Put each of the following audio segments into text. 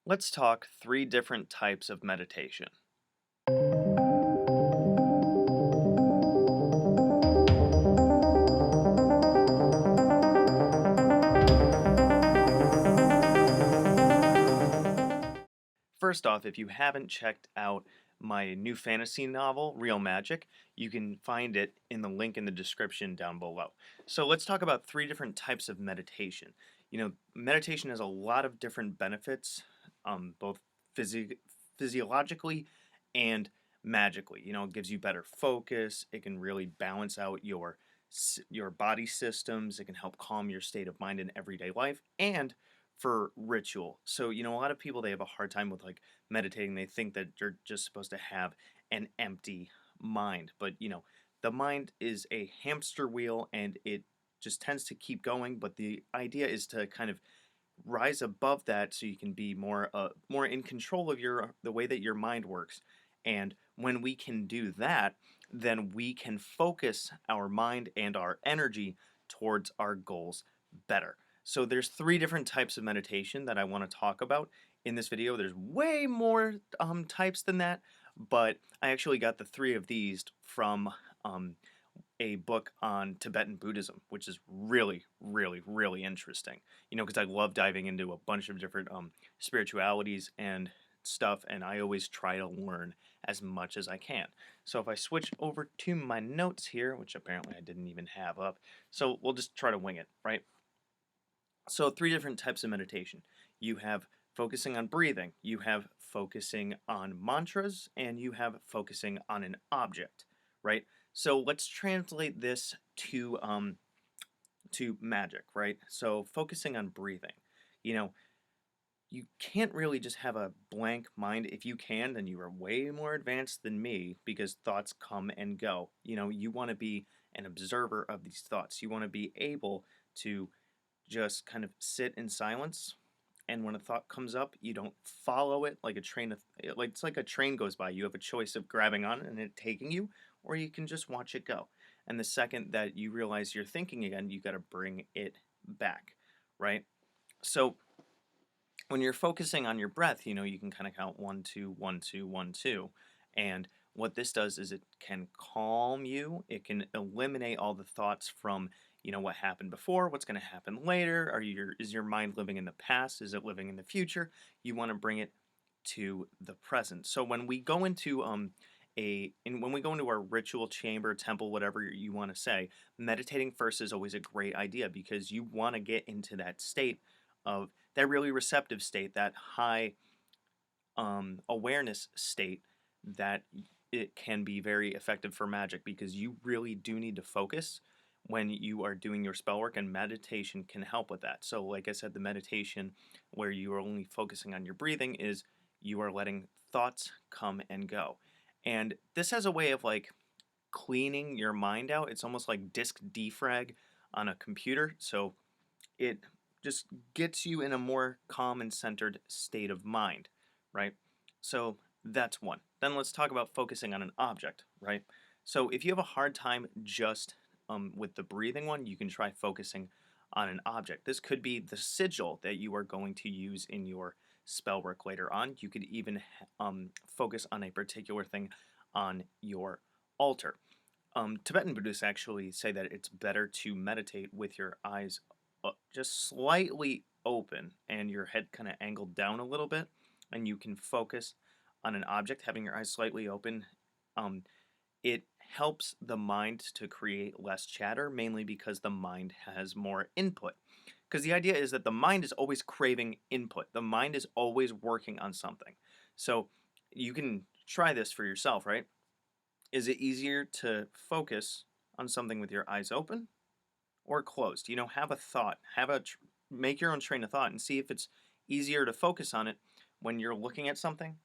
Let's talk three different types of meditation. First off, if you haven't checked out my new fantasy novel, Real Magic, you can find it in the link in the description down below. So let's talk about three different types of meditation. Meditation has a lot of different benefits, both physi- physiologically and magically. It gives you better focus. It can really balance out your body systems. It can help calm your state of mind in everyday life and for ritual. So, a lot of people they have a hard time with like meditating. They think that you're just supposed to have an empty mind. But, the mind is a hamster wheel and it just tends to keep going, but the idea is to kind of rise above that so you can be more in control of your the way that your mind works. And when we can do that, then we can focus our mind and our energy towards our goals better. So there's three different types of meditation that I want to talk about in this video. There's way more types than that, but I actually got the three of these from a book on Tibetan Buddhism, which is really, really, really interesting. Because I love diving into a bunch of different spiritualities and stuff, and I always try to learn as much as I can. So if I switch over to my notes here, which apparently I didn't even have up, so we'll just try to wing it, right? So three different types of meditation. You have focusing on breathing, you have focusing on mantras, and you have focusing on an object, right? So let's translate this to magic, right? So focusing on breathing. You know, you can't really just have a blank mind. If you can, then you are way more advanced than me because thoughts come and go. You want to be an observer of these thoughts. You want to be able to just kind of sit in silence, and when a thought comes up you don't follow it like a train of like it's like a train goes by. You have a choice of grabbing on it and it taking you, or you can just watch it go. And the second that you realize you're thinking again, you got to bring it back, right? So when you're focusing on your breath, you can kind of count one, two, one, two, one, two. And what this does is it can calm you. It can eliminate all the thoughts from, what happened before, what's going to happen later. Is your mind living in the past? Is it living in the future? You want to bring it to the present. So when we go into when we go into our ritual chamber, temple, whatever you want to say, meditating first is always a great idea because you want to get into that state of that really receptive state, that high awareness state that it can be very effective for magic because you really do need to focus when you are doing your spell work, and meditation can help with that. So like I said, the meditation where you are only focusing on your breathing is you are letting thoughts come and go. And this has a way of like cleaning your mind out. It's almost like disk defrag on a computer. So it just gets you in a more calm and centered state of mind, right? So that's one. Then let's talk about focusing on an object, right? So if you have a hard time just with the breathing one, you can try focusing on an object. This could be the sigil that you are going to use in your spell work later on. You could even focus on a particular thing on your altar. Tibetan Buddhists actually say that it's better to meditate with your eyes just slightly open and your head kind of angled down a little bit, and you can focus on an object having your eyes slightly open. um, it helps the mind to create less chatter, mainly because the mind has more input. Because the idea is that the mind is always craving input, the mind is always working on something. So you can try this for yourself, right? Is it easier to focus on something with your eyes open or closed? Have a thought, make your own train of thought and see if it's easier to focus on it when you're looking at something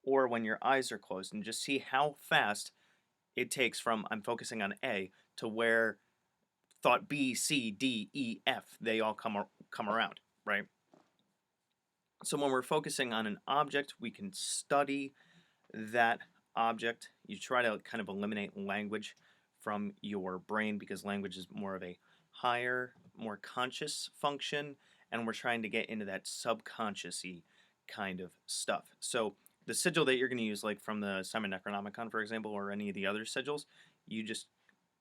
or when your eyes are closed, and just see how fast it takes from I'm focusing on A to where thought B, C, D, E, F, they all come around, right? So when we're focusing on an object, we can study that object. You try to kind of eliminate language from your brain because language is more of a higher, more conscious function, and we're trying to get into that subconscious kind of stuff. So the sigil that you're going to use, like from the Simon Necronomicon, for example, or any of the other sigils, you just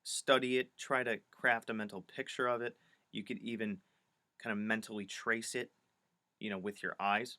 study it, try to craft a mental picture of it. You could even kind of mentally trace it, with your eyes.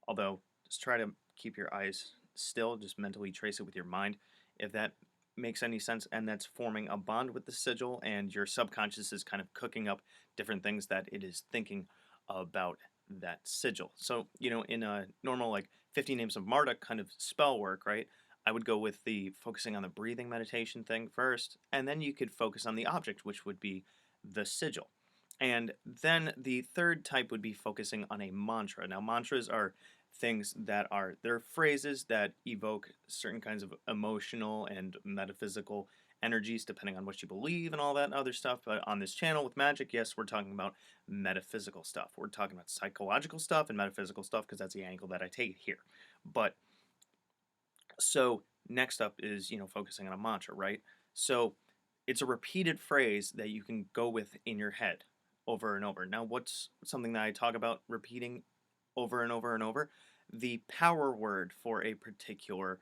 Although, just try to keep your eyes still, just mentally trace it with your mind. If that makes any sense, and that's forming a bond with the sigil, and your subconscious is kind of cooking up different things that it is thinking about that sigil. So, in a normal, like 50 Names of Marduk kind of spell work, right? I would go with the focusing on the breathing meditation thing first, and then you could focus on the object, which would be the sigil. And then the third type would be focusing on a mantra. Now, mantras are things that they're phrases that evoke certain kinds of emotional and metaphysical energies depending on what you believe and all that other stuff. But on this channel with Magick, yes, we're talking about metaphysical stuff. We're talking about psychological stuff and metaphysical stuff because that's the angle that I take here. But so next up is, focusing on a mantra, right? So it's a repeated phrase that you can go with in your head over and over. Now, what's something that I talk about repeating over and over and over? The power word for a particular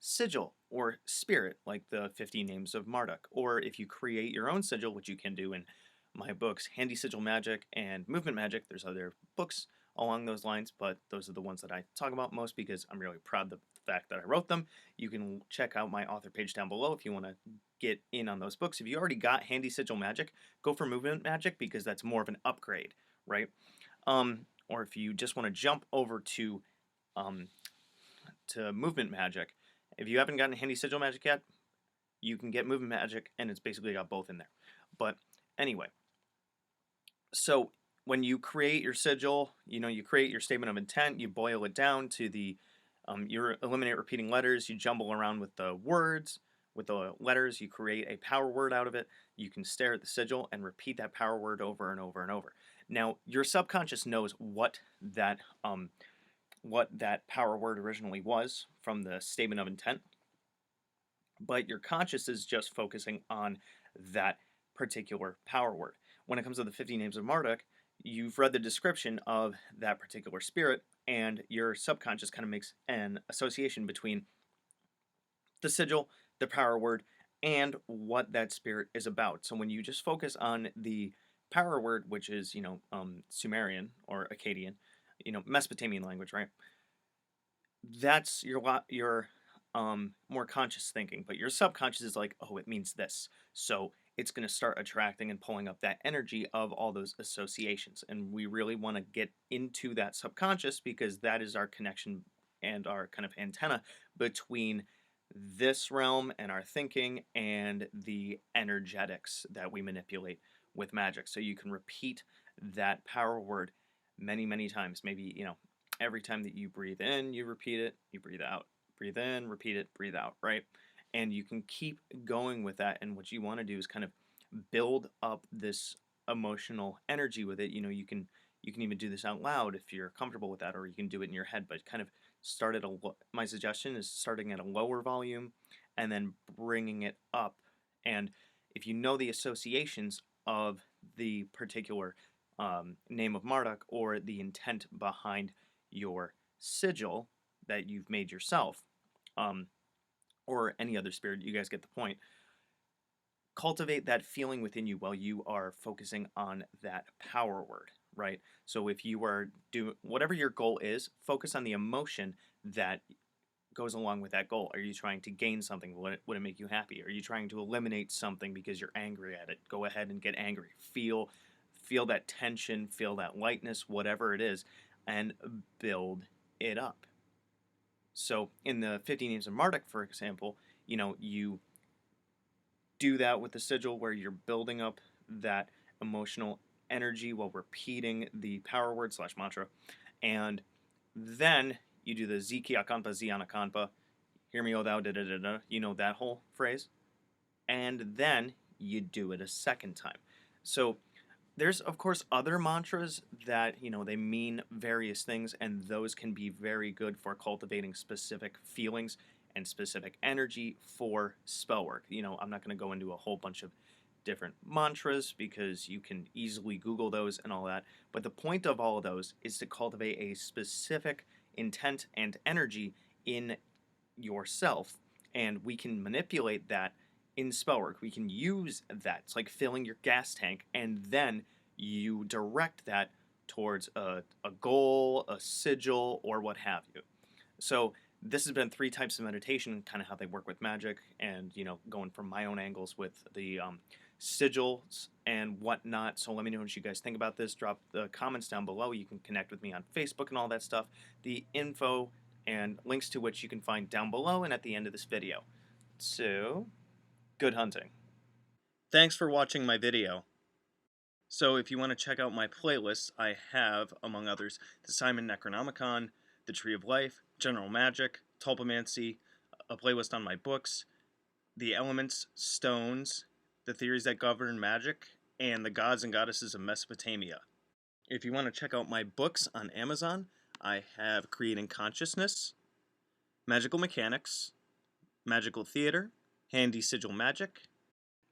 sigil or spirit, like the 50 Names of Marduk. Or if you create your own sigil, which you can do in my books, Handy Sigil Magic and Movement Magic. There's other books along those lines, but those are the ones that I talk about most because I'm really proud of the fact that I wrote them. You can check out my author page down below if you want to get in on those books. If you already got Handy Sigil Magic, go for Movement Magic because that's more of an upgrade, right? Or if you just want to jump over to Movement Magic, if you haven't gotten Handy Sigil Magic yet, you can get Movement Magic, and it's basically got both in there. But anyway, so when you create your sigil, you create your statement of intent, you boil it down to you eliminate repeating letters, you jumble around with the words, with the letters, you create a power word out of it. You can stare at the sigil and repeat that power word over and over and over. Now, your subconscious knows what that power word originally was from the statement of intent, but your conscious is just focusing on that particular power word. When it comes to the 50 Names of Marduk, you've read the description of that particular spirit, and your subconscious kind of makes an association between the sigil, the power word, and what that spirit is about. So when you just focus on the power word, which is, Sumerian or Akkadian, Mesopotamian language, right? That's your more conscious thinking, but your subconscious is like, oh, it means this. So it's going to start attracting and pulling up that energy of all those associations. And we really want to get into that subconscious because that is our connection and our kind of antenna between this realm and our thinking and the energetics that we manipulate with magic. So you can repeat that power word many, many times. Maybe, every time that you breathe in, you repeat it, you breathe out. Breathe in, repeat it, breathe out, right? And you can keep going with that. And what you want to do is kind of build up this emotional energy with it. You can even do this out loud if you're comfortable with that, or you can do it in your head. But kind of start at my suggestion is starting at a lower volume and then bringing it up. And if you know the associations of the particular name of Marduk or the intent behind your sigil that you've made yourself, or any other spirit, you guys get the point. Cultivate that feeling within you while you are focusing on that power word, right? So if you are doing whatever your goal is, focus on the emotion that goes along with that goal. Are you trying to gain something? Would it make you happy? Are you trying to eliminate something because you're angry at it? Go ahead and get angry. Feel that tension, feel that lightness, whatever it is, and build it up. So in the 50 Names of Marduk, for example, you do that with the sigil where you're building up that emotional energy while repeating the power word / mantra. And then you do the Ziki Akanpa Zianakanpa, hear me, O thou, da da da da, that whole phrase. And then you do it a second time. So there's, of course, other mantras that, they mean various things, and those can be very good for cultivating specific feelings and specific energy for spell work. I'm not going to go into a whole bunch of different mantras because you can easily Google those and all that. But the point of all of those is to cultivate a specific intent and energy in yourself, and we can manipulate that in spellwork. We can use that. It's like filling your gas tank, and then you direct that towards a goal, a sigil, or what have you. So this has been 3 types of meditation, kind of how they work with magic, and going from my own angles with the sigils and whatnot. So let me know what you guys think about this. Drop the comments down below. You can connect with me on Facebook and all that stuff. The info and links to which you can find down below and at the end of this video. So, good hunting. Thanks for watching my video. So if you want to check out my playlists, I have, among others, the Simon Necronomicon, the Tree of Life, General Magic, Tulpamancy, a playlist on my books, the elements, stones, the theories that govern magic, and the gods and goddesses of Mesopotamia. If you want to check out my books on Amazon, I have Creating Consciousness, Magical Mechanics, Magical Theater, Handy Sigil Magic,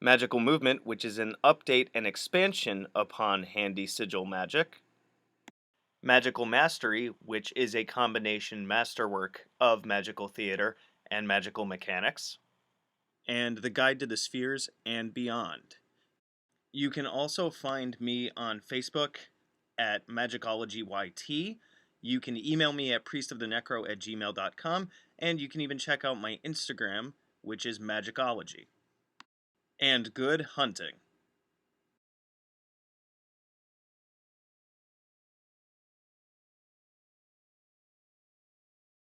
Magical Movement, which is an update and expansion upon Handy Sigil Magic, Magical Mastery, which is a combination masterwork of Magical Theater and Magical Mechanics, and The Guide to the Spheres and Beyond. You can also find me on Facebook at Magickology YT. You can email me at priestofthenecro@gmail.com, and you can even check out my Instagram, which is Magickology. And good hunting.